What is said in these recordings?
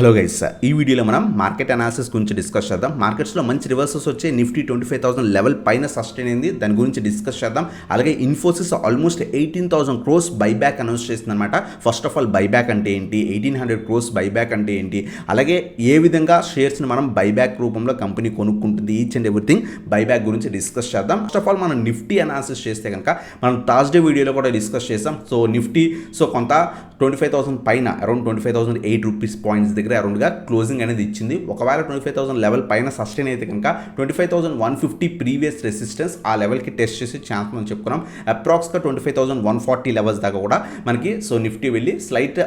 Hello guys, ఈ వీడియోలో మనం మార్కెట్ అనాలిసిస్ గురించి డిస్కస్ చేద్దాం. మార్కెట్స్లో మంచి రివర్సెస్ వచ్చే నిఫ్టీ 25,000 లెవెల్ పైన సస్టైన్ అయింది, దాని గురించి డిస్కస్ చేద్దాం. అలాగే Infosys almost 18,000 crores buyback announce చేసింది అనమాట. ఫస్ట్ ఆఫ్ ఆల్ బైబ్యాక్ అంటే ఏంటి, 1,800 crores బైబ్యాక్ అంటే ఏంటి, అలాగే ఏ విధంగా షేర్స్ని మనం బైబ్యాక్ రూపంలో కంపెనీ కొనుక్కుంటుంది, ఈచ్ అండ్ ఎవ్రీథింగ్ బైబ్యాక్ గురించి డిస్కస్ చేద్దాం. ఫస్ట్ ఆఫ్ ఆల్ మనం నిఫ్టీ అనాలిసిస్ చేస్తే కనుక మనం థర్స్డే వీడియోలో కూడా డిస్కస్ చేసాం. సో నిఫ్టీ కొంత 25,000 పైన అరౌండ్ 25,008 రూపీస్ పాయింట్స్ దగ్గర అరౌండ్గా క్లోజింగ్ అనేది ఇచ్చింది. ఒకవేళ 25,000 లెవెల్ పైన సస్టైన్ అయితే కనుక 25,150 ప్రీవియస్ రెసిస్టెన్స్ ఆ లెవెల్కి టెస్ట్ చేసే ఛాన్స్ మనం చెప్పుకున్నాం. అప్రాక్స్గా 25,140 లెవెల్స్ దాకా కూడా మనకి నిఫ్టీ వెళ్ళి స్లైట్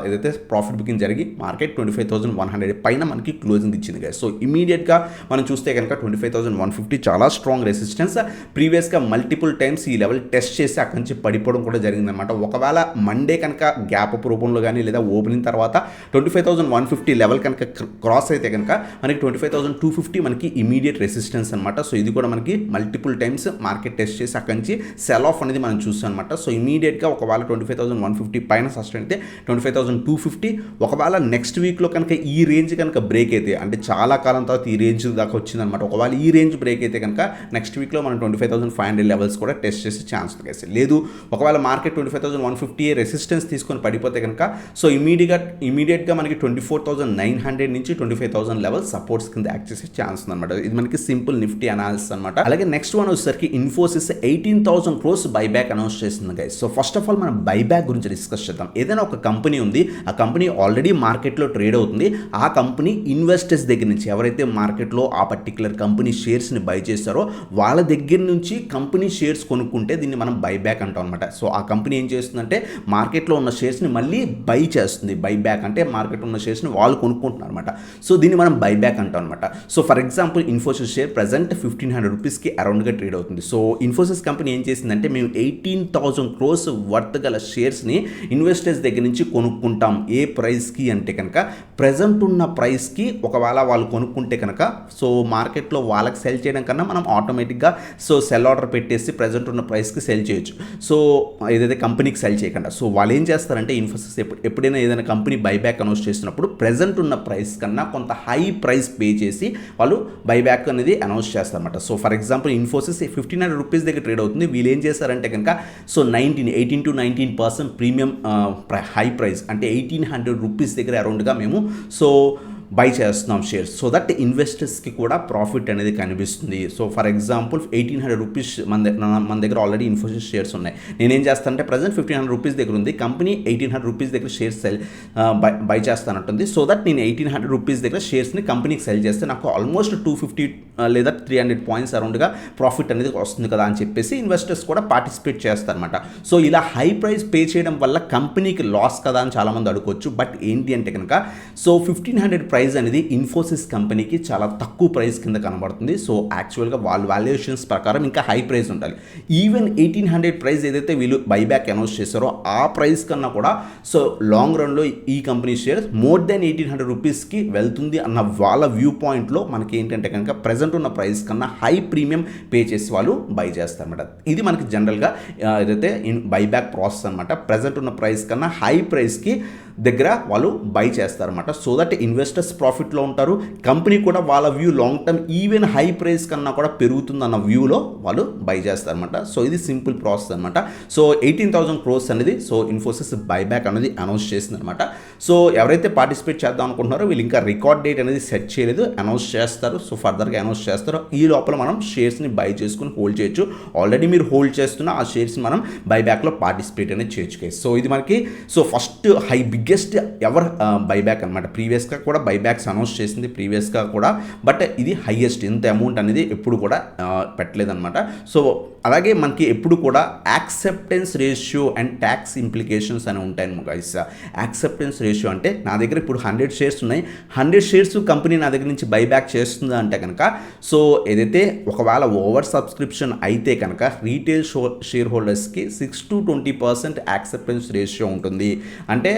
ఏదైతే ప్రాఫిట్ బుకింగ్ జరిగి మార్కెట్ 25,100 పైన మనకి క్లోజింగ్ ఇచ్చింది కదా. సో ఇమీడియట్గా మనం చూస్తే కనుక 25,150 చాలా స్ట్రాంగ్ రెసిస్టెన్స్. ప్రీవియస్గా మల్టిపుల్ టైమ్స్ ఈ లెవెల్ టెస్ట్ చేసి అక్కడి నుంచి పడిపోవడం కూడా జరిగిందనమాట. ఒకవేళ మండే కనుక గ్యాప్ అప్ రూపంలో కానీ లేదా ఓపెనింగ్ తర్వాత 25,150 లెవెల్ కనుక క్రాస్ అయితే కనుక మనకి 25,250 మనకి ఇమీడియట్ రెసిస్టెన్స్ అనమాట. సో ఇది కూడా మనకి మల్టిపుల్ టైమ్స్ మార్కెట్ టెస్ట్ చేసి అక్కడి నుంచి సెల్ ఆఫ్ అనేది మనం చూస్తాం అనమాట. సో ఇమీడియట్గా ఒకవేళ 25,150 పైన సస్టైన్ అయితే 25,250, ఒకవేళ నెక్స్ట్ వీక్లో కనుక ఈ రేంజ్ కనుక బ్రేక్ అయితే, అంటే చాలా కాలం తర్వాత ఈ రేంజ్ దాకా వచ్చిందనమాట. ఒకవేళ ఈ రేంజ్ బ్రేక్ అయితే కనుక నెక్స్ట్ వీక్లో మనం 25,500 లెవెల్స్ కూడా టెస్ట్ చేసే ఛాన్స్ ఉంది. లేదు ఒకవేళ మార్కెట్ 25,150 రెసిస్టెన్స్ తీసుకొని పడిపోతే కనుక సో ఇమీడియట్గా మనకి 24,900 నుంచి 25,000 లెవెల్ సపోర్ట్స్ కింద యాక్ట్ చేసే ఛాన్స్ ఉందన్నమాట. ఇది మనకి సింపుల్ నిఫ్టీ అనాలిసిస్ అనమాట. అలాగే నెక్స్ట్ వన్ వచ్చేసరికి ఇన్ఫోసిస్ 18,000 crores బైబ్యాక్ అనౌన్స్ చేస్తుంది guys. So first of all మనం బైబ్యాక్ గురించి డిస్కస్ చేద్దాం. ఏదైనా ఒక కంపెనీ ఉంది, ఆ కంపెనీ ఆల్రెడీ మార్కెట్లో ట్రేడ్ అవుతుంది. ఆ కంపెనీ ఇన్వెస్టర్స్ దగ్గర నుంచి ఎవరైతే మార్కెట్లో ఆ పర్టికులర్ కంపెనీ షేర్స్ని బై చేస్తారో వాళ్ళ దగ్గర నుంచి కంపెనీ షేర్స్ కొనుక్కుంటే దీన్ని మనం బైబ్యాక్ అంటాం అనమాట. సో ఆ కంపెనీ ఏం చేస్తుందంటే మార్కెట్లో ఉన్న షేర్స్ని మళ్ళీ బై చేస్తుంది. బైబ్యాక్ అంటే మార్కెట్ ఉన్న షేర్స్ని వాళ్ళు కొనుక్కుంటున్నారు అనమాట. సో దీన్ని మనం బైబ్యాక్ అంటాం అనమాట. So for example Infosys share present 1,500 రూపీస్కి అరౌండ్గా ట్రేడ్ అవుతుంది. సో ఇన్ఫోసిస్ కంపెనీ ఏం చేసిందంటే మేము 18,000 crores వర్త్ గల షేర్స్ని ఇన్వెస్టర్స్ దగ్గర నుంచి కొనుక్కుంటాం. ఏ ప్రైస్కి అంటే కనుక ప్రజెంట్ ఉన్న ప్రైస్కి ఒకవేళ వాళ్ళు కొనుక్కుంటే కనుక సో మార్కెట్లో వాళ్ళకి సెల్ చేయడం కన్నా మనం ఆటోమేటిక్గా సెల్ ఆర్డర్ పెట్టేసి ప్రజెంట్ ఉన్న ప్రైస్కి సెల్ చేయొచ్చు. సో ఏదైతే కంపెనీకి సెల్ చేయకుండా సో వాళ్ళు ఏం చేస్తారంటే ఇన్ఫోసిస్ ఎప్పుడైనా ఏదైనా కంపెనీ బైబ్యాక్ అనౌన్స్ చేసినప్పుడు ప్రజెంట్ ఉన్న ప్రైస్ కన్నా కొంత హై ప్రైస్ పే చేసి వాళ్ళు బైబ్యాక్ అనేది అనౌన్స్ చేస్తారన్నమాట. So for example Infosys 1,500 rupees దగ్గర ట్రేడ్ అవుతుంది. వీళ్ళు ఏం చేస్తారంటే కనుక 18 to 19% ప్రీమియం హై ప్రైస్ అంటే 1,800 రూపీస్ దగ్గర అరౌండ్గా మేము బై చేస్తున్నాం షేర్స్, సో దట్ ఇన్వెస్టర్స్కి కూడా ప్రాఫిట్ అనేది కనిపిస్తుంది. సో ఫర్ ఎగ్జాంపుల్ 1,800 రూపీస్ మన దగ్గర ఆల్రెడీ ఇన్ఫోసిస్ షేర్స్ ఉన్నాయి. నేనేం చేస్తానంటే ప్రజెంట్ 1,500 రూపీస్ దగ్గర ఉంది, కంపెనీ 1,800 రూపీస్ దగ్గర షేర్స్ బై చేస్తానంటుంది. సో దట్ నేను 1,800 రూపీస్ దగ్గర షేర్స్ని కంపెనీకి సెల్ చేస్తే నాకు ఆల్మోస్ట్ 250 లేదా 300 పాయింట్స్ అరౌండ్గా ప్రాఫిట్ అనేది వస్తుంది కదా అని చెప్పేసి ఇన్వెస్టర్స్ కూడా పార్టిసిపేట్ చేస్తారనమాట. సో ఇలా హై ప్రైస్ పే చేయడం వల్ల కంపెనీకి లాస్ కదా అని చాలామంది అడుకోవచ్చు. బట్ ఏంటి అంటే కనుక 1,500 ప్రైస్ అనేది ఇన్ఫోసిస్ కంపెనీకి చాలా తక్కువ ప్రైస్ కింద కనబడుతుంది. సో యాక్చువల్గా వాళ్ళ వాల్యుయేషన్స్ ప్రకారం ఇంకా హై ప్రైస్ ఉండాలి. ఈవెన్ 1,800 ప్రైస్ ఏదైతే వీళ్ళు బైబ్యాక్ అనౌన్స్ చేశారో ఆ ప్రైస్ కన్నా కూడా లాంగ్ రన్లో ఈ కంపెనీ షేర్ మోర్ దెన్ 1,800 రూపీస్కి వెళ్తుంది అన్న వాళ్ళ వ్యూ పాయింట్లో మనకి ఏంటంటే కనుక ప్రజెంట్ ఉన్న ప్రైస్ కన్నా హై ప్రీమియం పే చేసి వాళ్ళు బై చేస్తారన్నమాట. ఇది మనకి జనరల్గా ఏదైతే బైబ్యాక్ ప్రాసెస్ అనమాట. ప్రజెంట్ ఉన్న ప్రైస్ కన్నా హై ప్రైస్కి దగ్గర వాళ్ళు బై చేస్తారన్నమాట. సో దట్ ఇన్వెస్టర్స్ ప్రాఫిట్లో ఉంటారు, కంపెనీ కూడా వాళ్ళ view long term even high price కన్నా కూడా పెరుగుతుందన్న వ్యూలో వాళ్ళు బై చేస్తారన్నమాట. సో ఇది సింపుల్ ప్రాసెస్ అనమాట. సో 18,000 crores అనేది ఇన్ఫోసిస్ బైబ్యాక్ అనేది అనౌన్స్ చేసింది అనమాట. సో ఎవరైతే పార్టిసిపేట్ చేద్దాం అనుకుంటున్నారో వీళ్ళు ఇంకా రికార్డ్ డేట్ అనేది సెట్ చేయలేదు, అనౌన్స్ చేస్తారు. సో ఫర్దర్గా అనౌన్స్ చేస్తారు. ఈ లోపల మనం షేర్స్ని బై చేసుకుని హోల్డ్ చేయొచ్చు. ఆల్రెడీ మీరు హోల్డ్ చేస్తున్న ఆ షేర్స్ని మనం బైబ్యాక్లో పార్టిసిపేట్ అనేది చేయొచ్చు. సో ఇది మనకి ఫస్ట్ బిగ్గెస్ట్ ఎవర్ బైబ్యాక్ అనమాట. ప్రీవియస్గా కూడా బైబ్యాక్స్ అనౌన్స్ చేసింది ప్రీవియస్గా కూడా, బట్ ఇది హైయెస్ట్. ఇంత అమౌంట్ అనేది ఎప్పుడు కూడా పెట్టలేదన్నమాట. సో అలాగే మనకి ఎప్పుడు కూడా acceptance ratio and tax implications అని ఉంటాయి గైస్. యాక్సెప్టెన్స్ రేషియో అంటే నా దగ్గర ఇప్పుడు 100 షేర్స్ ఉన్నాయి, 100 షేర్స్ కంపెనీ నా దగ్గర నుంచి బైబ్యాక్ చేస్తుందా అంటే కనుక ఏదైతే ఒకవేళ ఓవర్ సబ్స్క్రిప్షన్ అయితే కనుక రీటైల్ షేర్ హోల్డర్స్కి 6 to 20% యాక్సెప్టెన్స్ రేషియో ఉంటుంది. అంటే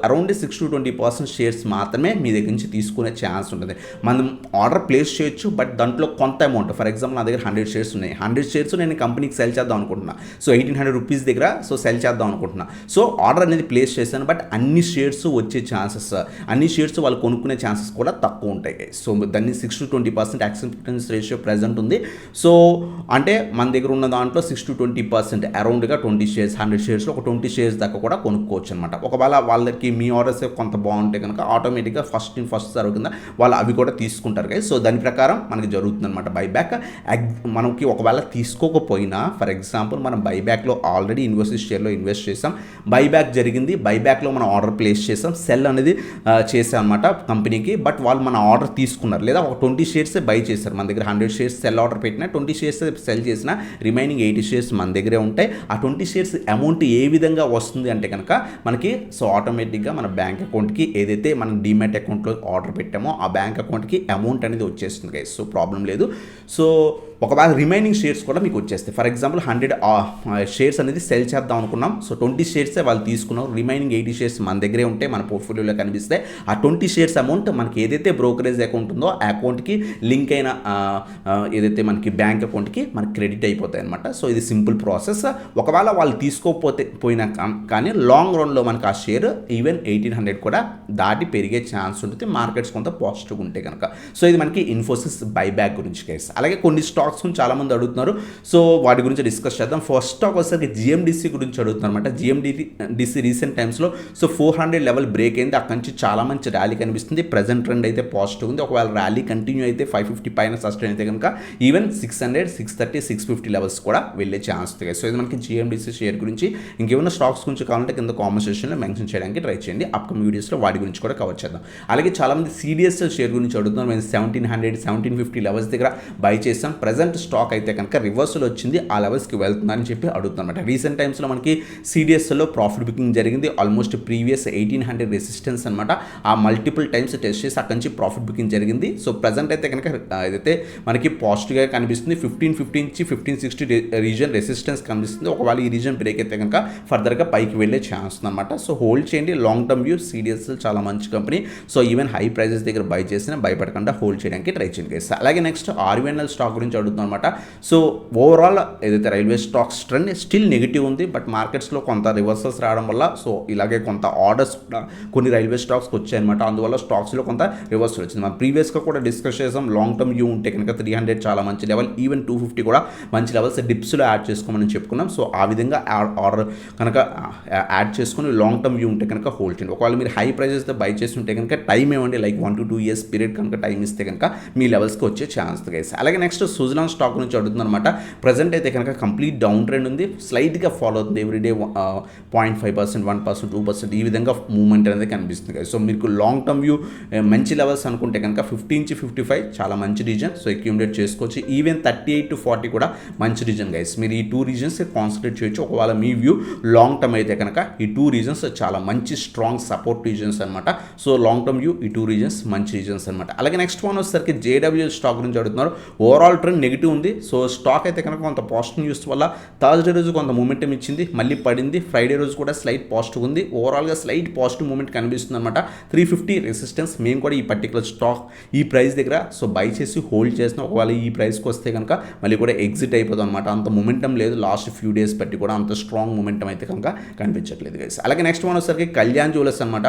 అరౌండ్ 6-20% షేర్స్ మాత్రమే మీ దగ్గర నుంచి తీసుకునే ఛాన్స్ ఉంటుంది. మనం ఆర్డర్ ప్లేస్ చేయొచ్చు, బట్ దాంట్లో కొంత అమౌంట్, ఫర్ ఎగ్జాంపుల్ నా దగ్గర 100 షేర్స్ ఉన్నాయి. 100 షేర్స్ నేను కంపెనీకి సెల్ చేద్దాం అనుకుంటున్నా. సో 1800 రూపీస్ దగ్గర సెల్ చేద్దాం అనుకుంటున్నా. సో ఆర్డర్ అనేది ప్లేస్ చేశాను, బట్ అన్ని షేర్స్ వచ్చే ఛాన్సెస్, అన్ని షేర్స్ వాళ్ళు కొనుక్కునే ఛాన్సెస్ కూడా తక్కువ ఉంటాయి. సో దాన్ని 6-20% యాక్సెప్టెన్స్ రేషియో ప్రెజెంట్ ఉంది. సో అంటే మన దగ్గర ఉన్న దాంట్లో 6-20% అరౌండ్గా 20 షేర్స్, 100 షేర్స్లో ఒక 20 షేర్స్ దాకా కూడా కొనుక్కోవచ్చు అనమాట. ఒకవేళ వాళ్ళకి మీ ఆర్డర్స్ కొంత బాగుంటే కనుక ఆటోమేటిక్గా ఫస్ట్ ఇన్ ఫస్ట్ సర్వ్ కింద వాళ్ళు అవి కూడా తీసుకుంటారు కదా. సో దాని ప్రకారం మనకి జరుగుతుంది అనమాట బైబ్యాక్. మనకి ఒకవేళ తీసుకోకపోయినా, ఫర్ ఎగ్జాంపుల్ మనం బైబ్యాక్లో ఆల్రెడీ ఇన్వెస్టిస్ షేర్లో ఇన్వెస్ట్ చేసాం, బైబ్యాక్ జరిగింది, బైబ్యాక్లో మనం ఆర్డర్ ప్లేస్ చేసాం, సెల్ అనేది చేసాం అనమాట కంపెనీకి, బట్ వాళ్ళు మన ఆర్డర్ తీసుకున్నారు, లేదా ఒక 20 షేర్సే బై చేశారు. మన దగ్గర 100 షేర్స్ సెల్ ఆర్డర్ పెట్టినా 20 షేర్స్ సెల్ చేసిన రిమైనింగ్ 80 షేర్స్ మన దగ్గరే ఉంటాయి. ఆ 20 షేర్స్ అమౌంట్ ఏ విధంగా వస్తుంది అంటే కనుక మనకి సో ఆటోమేటిక్గా మన బ్యాంక్ అకౌంట్కి ఏదైతే మనం డీమ్యాట్ అకౌంట్లో ఆర్డర్ పెట్టామో ఆ బ్యాంక్ అకౌంట్కి అమౌంట్ అనేది వచ్చేస్తుంది గైస్. సో ప్రాబ్లం లేదు. సో ఒకవేళ రిమైనింగ్ షేర్స్ కూడా మీకు వచ్చేస్తాయి. ఫర్ ఎగ్జాంపుల్ 100 షేర్స్ అనేది సెల్ చేద్దాం అనుకున్నాం. సో 20 షేర్సే వాళ్ళు తీసుకున్నారు, రిమైనింగ్ 80 షేర్స్ మన దగ్గరే ఉంటాయి, మన పోర్ట్ఫోలియోలో కనిపిస్తే ఆ 20 షేర్స్ అమౌంట్ మనకి ఏదైతే బ్రోకరేజ్ అకౌంట్ ఉందో ఆ అకౌంట్కి లింక్ అయిన ఏదైతే మనకి బ్యాంక్ అకౌంట్కి మనకి క్రెడిట్ అయిపోతాయి అనమాట. సో ఇది సింపుల్ ప్రాసెస్. ఒకవేళ వాళ్ళు తీసుకోకపోయినా కానీ లాంగ్ రన్లో మనకి ఆ షేర్ ఈవెన్ 1800 కూడా దాటి పెరిగే ఛాన్స్ ఉంటుంది, మార్కెట్స్ కొంత పాజిటివ్గా ఉంటే కనుక. సో ఇది మనకి ఇన్ఫోసిస్ బైబ్యాక్ గురించి కేసు. అలాగే కొన్ని స్టాక్స్ చాలా మంది అడుగుతున్నారు, సో వాటి గురించి డిస్కస్ చేద్దాం. ఫస్ట్ స్టాక్ వచ్చేసరికి జిఎండిసి గురించి అడుగుతున్నారు అనమాట. జిఎండిసి రీసెంట్ టైమ్స్లో సో 400 లెవెల్ బ్రేక్ అయింది, అక్కడి నుంచి చాలా మంచి ర్యాలీ కనిపిస్తుంది. ప్రెజెంట్ ట్రెండ్ అయితే పాజిటివ్ ఉంది. ఒకవేళ ర్యాలీ కంటిన్యూ అయితే 550 పైన సస్టైన్ అయితే కనుక ఈవెన్ 600, 630, 650 లెవెల్స్ కూడా వెళ్ళే ఛాన్స్ ఉంది. సో ఇది మనకి జిఎండిసి షేర్ గురించి. ఇంకేమైనా స్టాక్స్ గురించి కావాలంటే కింద కామెంట్ సెక్షన్లో మెన్షన్ చేయడానికి ట్రై చేయండి. అప్కమింగ్ వీడియోస్లో వాటి గురించి కూడా కవర్ చేద్దాం. అలాగే చాలామంది సిడిఎస్ఎల్ షేర్ గురించి అడుగుతున్నారు. మేము 1700, 1750 లెవెల్స్ దగ్గర బై చేసాం. ప్రజెంట్ స్టాక్ అయితే కనుక రివర్సల్ వచ్చింది, ఆ లెవెల్స్కి వెళ్తుందని చెప్పి అడుగుతున్నమాట. రీసెంట్ టైమ్స్లో మనకి సిడిఎస్ఎల్లో ప్రాఫిట్ బుకింగ్ జరిగింది. ఆల్మోస్ట్ ప్రీవియస్ 1800 రెసిస్టెన్స్ అనమాట. ఆ మల్టిపుల్ టైమ్స్ టెస్ట్ చేసి అక్కడి నుంచి ప్రాఫిట్ బుకింగ్ జరిగింది. సో ప్రజెంట్ అయితే కనుక ఏదైతే మనకి పాజిటివ్గా కనిపిస్తుంది, 1550 నుంచి 1560 రీజన్ రెసిస్టెన్స్ కనిపిస్తుంది. ఒకవేళ ఈ రీజన్ బ్రేక్ అయితే కనుక ఫర్దర్గా పైకి వెళ్ళే ఛాన్స్ ఉందన్నమాట. సో హోల్డ్ చేయండి. లాంగ్ టర్మ్ వ్యూ సిడిఎస్ఎల్ చాలా మంచి company. So even high prices దగ్గర బై చేసినా భయపడకుండా హోల్డ్ చేయడానికి ట్రై చేయండి గైస్. అలాగే నెక్స్ట్ ఆర్వీఎన్ఎల్ స్టాక్ గురించి అడుగుతున్నాం అనమాట. సో ఓవరాల్ ఏదైతే railway stocks trend still negative ఉంది, బట్ మార్కెట్స్లో కొంత రివర్సల్స్ రావడం వల్ల సో ఇలాగే కొంత ఆర్డర్స్ కూడా కొన్ని రైల్వే స్టాక్స్కి వచ్చాయన్నమాట. అందువల్ల స్టాక్స్లో కొంత రివర్సల్ వచ్చింది. మనం ప్రీవియస్గా కూడా డిస్కస్ చేసాం, లాంగ్ టర్మ్ వ్యూ ఉంటే కనుక 300 చాలా మంచి లెవెల్, ఈవెన్ 250 కూడా మంచి లెవెల్స్ డిప్స్లో యాడ్ చేసుకోమని చెప్పుకున్నాం. సో ఆ విధంగా ఆర్డర్ కనుక యాడ్ చేసుకుని లాంగ్ టర్మ్ వ్యూ ఉంటే కనుక హోల్డ్ చేయండి. ఒకవేళ మీరు హై ప్రైజెస్తో బై చేసి ఉంటే కనుక టైం ఇవ్వండి, లైక్ 1 to 2 years పీరియడ్ కనుక టైం ఇస్తే కనుక మీ లెవెల్స్కి వచ్చే ఛాన్స్ గైస్. అలాగే నెక్స్ట్ సుజలాన్ స్టాక్ గురించి అడుగుతుంది అనమాట. ప్రజెంట్ అయితే కనుక కంప్లీట్ డౌన్ ట్రెండ్ ఉంది, స్లైట్గా ఫాలో అవుతుంది. ఎవ్రీడే 0.5%, 1%, 2% ఈ విధంగా మూవ్మెంట్ అనేది కనిపిస్తుంది గైస్. సో మీకు లాంగ్ టర్మ్ వ్యూ మంచి లెవెల్స్ అనుకుంటే కనుక 50 నుంచి 55 చాలా మంచి రీజన్. సో అక్యూములేట్ చేసుకోవచ్చు. ఈవెన్ 38 to 40 కూడా మంచి రీజన్ గైస్. మీరు ఈ 2 రీజన్స్ కాన్సన్ట్రేట్ చేయొచ్చు. ఒకవేళ మీ వ్యూ లాంగ్ టర్మ్ అయితే కనుక ఈ 2 రీజన్స్ చాలా మంచి స్ట్రాంగ్ సపోర్ట్ రీజన్స్ అనమాట. సో లాంగ్ టర్మ్ వ్యూ ఈ 2 రీజన్స్ మంచి రీజన్స్ అనమాట. అలాగే నెక్స్ట్ వన్ వచ్చేసరికి జేడబ్ల్యూఎల్ స్టాక్ గురించి అడుగుతున్నారు. ఓవరాల్ ట్రెండ్ నెగిటివ్ ఉంది. సో స్టాక్ అయితే కనుక కొంత పాజిటివ్ న్యూస్ వల్ల థర్స్డే రోజు కొంత మూమెంటం ఇచ్చింది, మళ్ళీ పడింది. ఫ్రైడే రోజు కూడా స్లైట్ పాజిటివ్ ఉంది. ఓవరాల్గా స్లైట్ పాజిటివ్ మూమెంట్ కనిపిస్తుంది అనమాట. 350 రెసిస్టెన్స్. మేము కూడా ఈ పర్టికులర్ స్టాక్ ఈ ప్రైస్ దగ్గర సో బై చేసి హోల్డ్ చేసిన. ఒకవేళ ఈ ప్రైస్కి వస్తే కనుక మళ్ళీ కూడా ఎగ్జిట్ అయిపోతుంది అనమాట. అంత మూమెంటం లేదు, లాస్ట్ ఫ్యూ డేస్ బట్టి కూడా అంత స్ట్రాంగ్ మూమెంటం అయితే కనుక కనిపించట్లేదు గైస్. అలాగే నెక్స్ట్ వన్ వచ్చేసరికి కళ్యాణ్ జ్యువెలర్స్ అనమాట.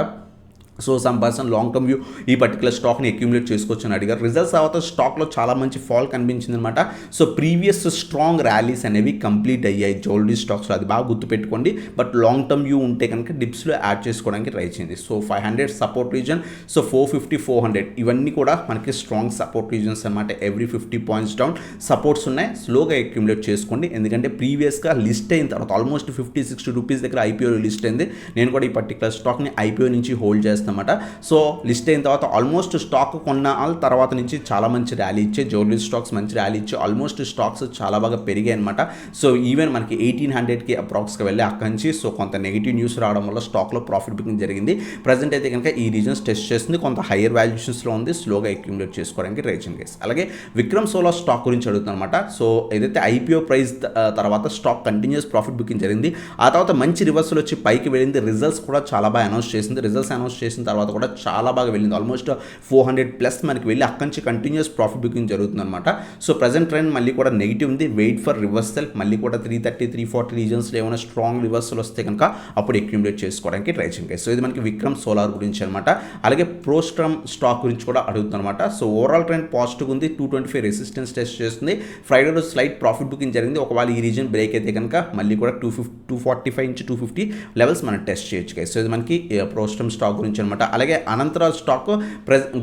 So some person long term view ఈ పర్టికులర్ స్టాక్ని అక్యూములేట్ చేసుకోవచ్చు అని అడిగారు. రిజల్ట్స్ తర్వాత స్టాక్లో చాలా మంచి ఫాల్ కనిపించింది అనమాట. సో ప్రీవియస్ స్ట్రాంగ్ ర్యాలీస్ అనేవి కంప్లీట్ అయ్యాయి జ్యువెలరీ స్టాక్స్లో, అది బాగా గుర్తుపెట్టుకోండి. బట్ లాంగ్ టర్మ్ వ్యూ ఉంటే కనుక డిప్స్లో యాడ్ చేసుకోవడానికి ట్రై చేయండి. సో 500 సపోర్ట్ రీజన్, సో 450, 400 ఇవన్నీ కూడా మనకి స్ట్రాంగ్ సపోర్ట్ రీజన్స్ అనమాట. ఎవ్రీ 50 పాయింట్స్ డౌన్ సపోర్ట్స్ ఉన్నాయి. స్లోగా అక్యూములేట్ చేసుకోండి. ఎందుకంటే ప్రీవియస్గా లిస్ట్ అయిన తర్వాత ఆల్మోస్ట్ 50-60 రూపీస్ దగ్గర ఐపీఓ లిస్ట్ అయింది. నేను కూడా ఈ పర్టికులర్ స్టాక్ని ఐపీఓ నుంచి హోల్డ్ చేస్తాను. చేస్తుందన్నమాట. సో లిస్ట్ అయిన తర్వాత ఆల్మోస్ట్ స్టాక్ కొన్న తర్వాత నుంచి చాలా మంచి ర్యాలీ ఇచ్చే జ్యువెలరీ స్టాక్స్ మంచి ర్యాలీ ఇచ్చి ఆల్మోస్ట్ స్టాక్స్ చాలా బాగా పెరిగాయి అనమాట. సో ఈవెన్ మనకి 1800కి అప్రాక్స్గా వెళ్ళి అక్కడి నుంచి సో కొంత నెగిటివ్ న్యూస్ రావడం వల్ల స్టాక్లో ప్రాఫిట్ బుకింగ్ జరిగింది. ప్రజెంట్ అయితే కనుక ఈ రీజన్స్ టెస్ట్ చేస్తుంది, కొంత హైయర్ వాల్యుయేషన్స్లో ఉంది, స్లోగా అక్యుములేట్ చేసుకోవడానికి ట్రై చేయండి గైస్. అలాగే విక్రమ్ సోలార్ స్టాక్ గురించి అడుగుతుంది అనమాట. సో ఏదైతే ఐపీఓ ప్రైస్ తర్వాత స్టాక్ కంటిన్యూస్ ప్రాఫిట్ బుకింగ్ జరిగింది, ఆ తర్వాత మంచి రివర్సల్ వచ్చి పైకి వెళ్ళింది, రిజల్ట్స్ కూడా చాలా బాగా అనౌన్స్ చేసింది. రిజల్ట్స్ అనౌన్స్ చేసిన తర్వాత కూడా చాలా బాగా వెళ్ళింది, ఆల్మోస్ట్ 400+ మనకి వెళ్ళి అక్కడి నుంచి కంటిన్యూస్ ప్రాఫిట్ బుకింగ్ జరుగుతుంది అనమాట. సో ప్రజెంట్ ట్రెండ్ మళ్ళీ కూడా నెగిటివ్ ఉంది, వెయిట్ ఫర్ రివర్సల్. మళ్ళీ కూడా 330, 340 రీజన్స్లో ఏమైనా స్ట్రాంగ్ రివర్సల్ వస్తే కనుక అప్పుడు అక్యుములేట్ చేసుకోవడానికి ట్రై చేయండి. సో ఇది మనకి విక్రమ్ సోలార్ గురించి అనమాట. అలాగే ప్రోస్ట్రమ్ స్టాక్ గురించి కూడా అడుగుతుంది అనమాట. సో ఓవరాల్ ట్రెండ్ పాజిటివ్ ఉంది, 225 రెసిస్టెన్స్ టెస్ట్ చేస్తుంది. ఫ్రైడే రోజు స్లైట్ ప్రాఫిట్ బుకింగ్ జరిగింది. ఒకవేళ ఈ రీజన్ బ్రేక్ అయితే కనుక మళ్ళీ కూడా 245 నుంచి 250 లెవెల్స్ మనం టెస్ట్ చేయొచ్చు గైస్. సో ఇది మనకి ప్రోస్ట్రమ్ స్టాక్ గురించి అనమాట. అలాగే అనంతరాజ్ స్టాక్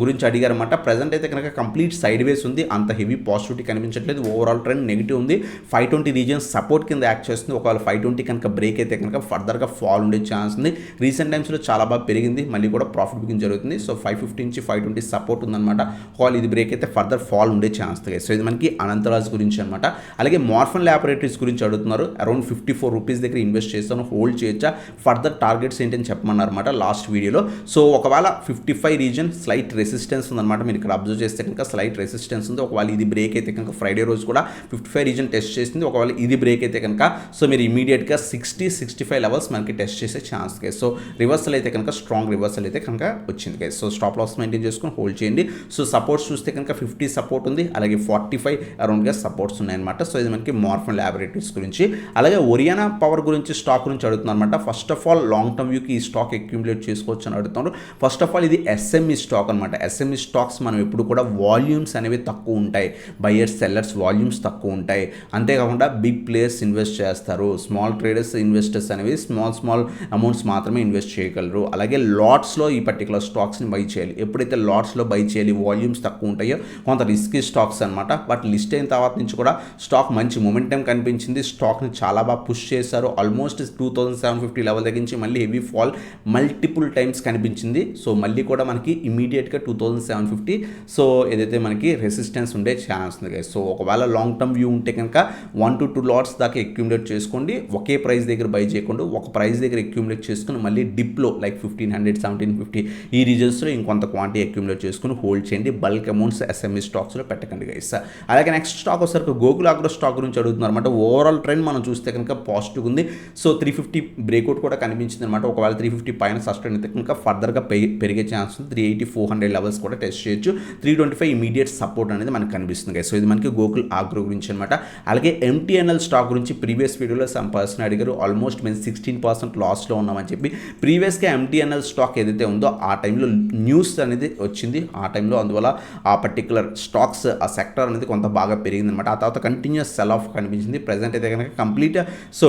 గురించి అడిగారన్నమాట. ప్రజెంట్ అయితే కనుక కంప్లీట్ సైడ్ వేస్ ఉంది, అంత హెవీ పాజిటివిటీ కనిపించట్లేదు, ఓవరాల్ ట్రెండ్ నెగిటివ్ ఉంది. 520 రీజన్స్ సపోర్ట్ కింద యాక్ట్ చేస్తుంది. ఒకవేళ 520 కనుక బ్రేక్ అయితే కనుక ఫర్దర్గా ఫాల్ ఉండే ఛాన్స్ ఉంది. రీసెంట్ టైమ్స్లో చాలా బాగా పెరిగింది, మళ్ళీ కూడా ప్రాఫిట్ బుకింగ్ జరుగుతుంది. సో 550 నుంచి 520 సపోర్ట్ ఉందన్నమాట. ఒకవేళ ఇది బ్రేక్ అయితే ఫర్దర్ ఫాల్ ఉండే ఛాన్స్ ఉంది. సో ఇది మనకి అనంతరాజ్ గురించి అనమాట. అలాగే మార్ఫన్ ల్యాబొరేటరీస్ గురించి అడుగుతున్నారు. అరౌండ్ 54 రూపీస్ దగ్గర ఇన్వెస్ట్ చేస్తాను, హోల్డ్ చేయొచ్చా, ఫర్దర్ టార్గెట్స్ ఏంటని చెప్పమన్నారు అనమాట లాస్ట్ వీడియోలో. సో ఒకవేళ 55 రీజన్ స్లైట్ రెసిస్టెన్స్ ఉందన్నమాట. మీరు ఇక్కడ అబ్జర్వ్ చేస్తే కనుక స్లైట్ రెసిస్టెన్స్ ఉంది. ఒకవేళ ఇది బ్రేక్ అయితే కనుక ఫ్రైడే రోజు కూడా 55 రీజన్ టెస్ట్ చేసింది. ఒకవేళ ఇది బ్రేక్ అయితే కనుక సో మీరు ఇమీడియట్గా 60-65 లెవెల్స్ మనకి టెస్ట్ చేసే ఛాన్స్ గైస్. సో రివర్సల్ అయితే కనుక స్ట్రాంగ్ రివర్సల్ అయితే కనుక వచ్చింది guys. So stop loss maintain చేసుకొని హోల్డ్ చేయండి. సో సపోర్ట్స్ చూస్తే కనుక 50 సపోర్ట్ ఉంది, అలాగే 45 అరౌండ్గా సపోర్ట్స్ ఉన్నాయన్నమాట. సో ఇది మనకి మార్ఫన్ ల్యాబొరేటరీస్ గురించి. అలాగే ఒరియానా పవర్ గురించి స్టాక్ గురించి అడుగుతున్నారు అనమాట. First of all long term వ్యూకి ఈ స్టాక్ అక్యుములేట్ చేసుకోవచ్చు అని అడుగుతున్నారు. ఫస్ట్ ఆఫ్ ఆల్ ఇది ఎస్ఎంఈ స్టాక్ అనమాట. ఎస్ఎంఈ స్టాక్స్ మనం ఎప్పుడు కూడా వాల్యూమ్స్ అనేవి తక్కువ ఉంటాయి, బయర్స్ సెల్లర్స్ వాల్యూమ్స్ తక్కువ ఉంటాయి. అంతేకాకుండా బిగ్ ప్లేయర్స్ ఇన్వెస్ట్ చేస్తారు, స్మాల్ ట్రేడర్స్ ఇన్వెస్టర్స్ అనేవి స్మాల్ అమౌంట్స్ మాత్రమే ఇన్వెస్ట్ చేయగలరు. అలాగే లాట్స్లో ఈ పర్టికులర్ స్టాక్స్ని బై చేయాలి. ఎప్పుడైతే లాట్స్లో బై చేయాలి, వాల్యూమ్స్ తక్కువ ఉంటాయో కొంత రిస్కీ స్టాక్స్ అనమాట. బట్ లిస్ట్ అయిన తర్వాత నుంచి కూడా స్టాక్ మంచి మొమెంటం కనిపించింది, స్టాక్ని చాలా బాగా పుష్ చేశారు. ఆల్మోస్ట్ 2750 లెవెల్ దగ్గర నుంచి మళ్ళీ హెవీ ఫాల్ మల్టిపుల్ టైమ్స్ కనిపించింది. సో మళ్ళీ కూడా మనకి ఇమీడియట్గా 2750 సో ఏదైతే మనకి రెసిస్టెన్స్ ఉండే ఛాన్స్ ఉంది గైస్. సో ఒకవేళ లాంగ్ టర్మ్ వ్యూ ఉంటే కనుక 1 to 2 లాట్స్ దాకా అక్యుములేట్ చేసుకోండి. ఒకే ప్రైస్ దగ్గర బై చేయకుండా ఒక ప్రైస్ దగ్గర అక్యుములేట్ చేసుకుని మళ్ళీ డిప్లో లైక్ 1500, 1750 ఈ రీజన్స్లో ఇంకొంత క్వాంటిటీ అక్యుములేట్ చేసుకుని హోల్డ్ చేయండి. బల్క్ అమౌంట్స్ ఎస్ఎంఈ స్టాక్స్లో పెట్టకండి గైస్. అలాగే నెక్స్ట్ స్టాక్ వచ్చేసరికి గోకుల్ అగ్రో స్టాక్ గురించి అడుగుతున్నారు అనమాట. ఓవరాల్ ట్రెండ్ మనం చూస్తే కనుక పాజిటివ్ ఉంది. సో 350 బ్రేక్అవుట్ కూడా కనిపించింది అనమాట. ఒకవేళ 350 పైన సస్టైన్ అయితే కనుక ఫర్దర్గా పెరిగే ఛాన్స్ ఉంది. 380, 400 లెవెల్స్ కూడా టెస్ట్ చేయొచ్చు. 325 ఇమీడియట్ సపోర్ట్ అనేది మనకు కనిపిస్తుంది గైస్. సో ఇది మనకి గోకుల్ అగ్రో గురించి అనమాట. అలాగే ఎంటీఎన్ఎల్ స్టాక్ గురించి ప్రీవియస్ వీడియోలో సమ్ పర్సన్ అడిగారు. ఆల్మోస్ట్ మేము 16% లాస్లో ఉన్నామని చెప్పి. ప్రీవియస్గా ఎంటీఎన్ఎల్ స్టాక్ ఏదైతే ఉందో ఆ టైంలో న్యూస్ అనేది వచ్చింది ఆ టైంలో, అందువల్ల ఆ పర్టికులర్ స్టాక్స్ ఆ సెక్టర్ అనేది కొంత బాగా పెరిగింది అనమాట. ఆ తర్వాత కంటిన్యూస్ సెల్ ఆఫ్ కనిపించింది. ప్రజెంట్ అయితే కనుక కంప్లీట్ సో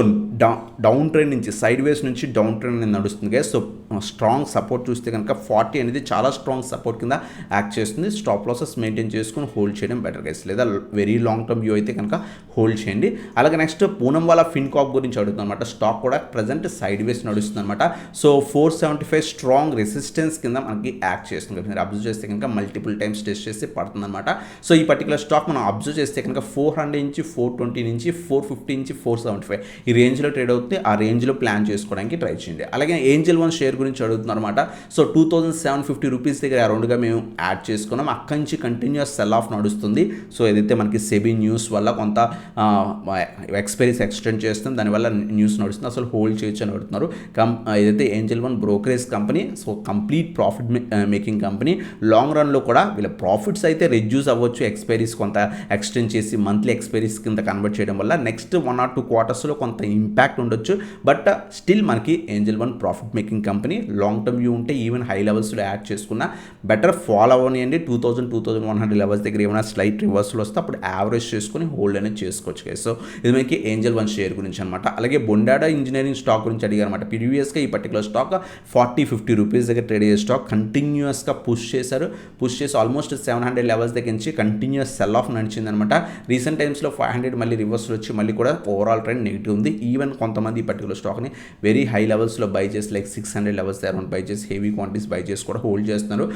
డౌన్ ట్రెండ్ నుంచి సైడ్ వేస్ నుంచి డౌన్ ట్రెండ్ అనేది నడుస్తుంది గైస్. సో స్ట్రాంగ్ సపోర్ట్ చూస్తే కనుక 40 అనేది చాలా స్ట్రాంగ్ సపోర్ట్ కింద యాక్ట్ చేస్తుంది. స్టాప్ లాసెస్ మెయింటైన్ చేసుకుని హోల్డ్ చేయడం బెటర్ గైస్, లేదా వెరీ లాంగ్ టర్మ్ వ్యూ అయితే కనుక హోల్డ్ చేయండి. అలాగే నెక్స్ట్ పూనంవాలా ఫిన్కాప్ గురించి అడుగుతుంది అనమాట. స్టాక్ కూడా ప్రజెంట్ సైడ్ వేస్ నడుస్తుంది అనమాట. సో 475 స్ట్రాంగ్ రెసిస్టెన్స్ కింద మనకి యాక్ట్ చేస్తుంది. మీరు అబ్జర్వ్ చేస్తే కనుక మల్టిపుల్ టైమ్స్ టెస్ట్ చేసి పడుతుంది అనమాట. సో ఈ పర్టికులర్ స్టాక్ మనం అబ్జర్వ్ చేస్తే కనుక 400 నుంచి 420 నుంచి 450 నుంచి 475 ఈ రేంజ్లో ట్రేడ్ అవుతుంది. ఆ రేంజ్లో ప్లాన్ చేసుకోవడానికి ట్రై చేయండి. అలాగే ఏంజల్ వన్ షేర్ గురించి అడుగుతున్నారు అనమాట. సో 2750 రూపీస్ దగ్గర అరౌండ్గా మేము యాడ్ చేసుకున్నాం. అక్కడి నుంచి కంటిన్యూస్ సెల్ ఆఫ్ నడుస్తుంది. సో ఏదైతే మనకి సెబీ న్యూస్ వల్ల కొంత ఎక్స్పైరీస్ ఎక్స్టెండ్ చేస్తుంది, దానివల్ల న్యూస్ నడుస్తుంది, అసలు హోల్డ్ చేయొచ్చు అని అడుగుతున్నారు. ఏదైతే Angel One brokerage company, so complete profit making company. Long రన్లో కూడా వీళ్ళ ప్రాఫిట్స్ అయితే రెడ్యూస్ అవ్వచ్చు, ఎక్స్పైరీస్ కొంత ఎక్స్టెండ్ చేసి మంత్లీ ఎక్స్పైరీస్ కింద కన్వర్ట్ చేయడం వల్ల నెక్స్ట్ 1 or 2 క్వార్టర్స్లో కొంత ఇంపాక్ట్ ఉండొచ్చు. బట్ స్టిల్ మనకి Angel one profit making company. Long term view ఉంటే ఈవెన్ హై లెవెల్స్లో యాడ్ చేసుకున్న బెటర్ ఫాలో అవ్వనియండి. 2100 లెవెల్స్ దగ్గర ఏమైనా స్లైట్ రివర్సల్ వస్తే అప్పుడు యావరేజ్ చేసుకుని హోల్డ్ అనేది చేసుకోవచ్చు. సో ఇది మనకి ఏంజల్ వన్ షేర్ గురించి అనమాట. అలాగే బొండాడా ఇంజనీరింగ్ స్టాక్ గురించి అడిగారు అనమాట. ప్రీవియస్గా ఈ పర్టికులర్ స్టాక్ 40-50 రూపీస్ దగ్గర ట్రేడ్ అయ్యే స్టాక్ కంటిన్యూస్గా పుష్ చేసి ఆల్మోస్ట్ 700 లెవెల్స్ దగ్గర నుంచి కంటిన్యూస్ సెల్ ఆఫ్ నడిచింది అనమాట. రీసెంట్ టైమ్స్లో 500 మళ్ళీ రివర్సల్ వచ్చి మళ్ళీ కూడా ఓవరాల్ ట్రెండ్ నెగిటివ్ ఉంది. ఈవెన్ కొంతమంది ఈ పర్టికులర్ స్టాక్ని వెరీ హై లెవెల్స్లో బై చేసి లైక్ 600 లెవెల్స్ అరౌండ్ బై చేసి హెవీ క్వాంటిటీస్ బై చేసి కూడా హోల్డ్ చేస్తున్నారు.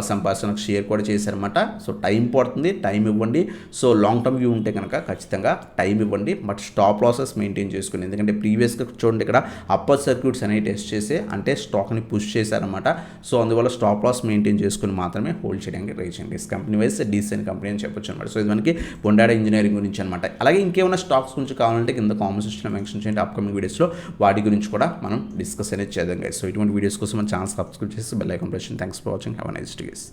సమ్ పర్సన్ షేర్ కూడా చేశారన్నమాట. సో టైం పడుతుంది, టైం ఇవ్వండి. సో లాంగ్ టర్మ్ వ్యూ ఉంటే కనుక ఖచ్చితంగా టైం ఇవ్వండి, బట్ స్టాప్ లాసెస్ మెయింటైన్ చేసుకుని. ఎందుకంటే ప్రీవియస్గా చూడండి ఇక్కడ అప్పర్ సర్క్యూట్స్ అనేవి టెస్ట్ చేసి అంటే స్టాక్ని పుష్ చేశారన్నమాట. సో అందువల్ల స్టాప్ లాస్ మెయింటైన్ చేసుకుని మాత్రమే హోల్డ్ చేయడానికి ట్రై చేయండి. కంపెనీ వైజ్ డీసెంట్ కంపెనీ అని చెప్పొచ్చు అనమాట. సో ఇది మనకి బొండాడ ఇంజనీరింగ్ గురించి అనమాట. అలాగే ఇంకేమైనా స్టాక్స్ గురించి కావాలంటే కింద కామెంట్ సెక్షన్లో మెన్షన్ చేయండి. అప్కమింగ్ వీడియోస్లో వాటి గురించి కూడా మనం డిస్కస్ అనేది చేద్దాం గైస్. సో ఇటువంటి వీడియోస్ కోసం మన ఛానల్ సబ్స్క్రైబ్ చేసి బెల్ ఐకాన్ ప్రెస్ చేయండి. Thanks for watching. Have a nice day guys.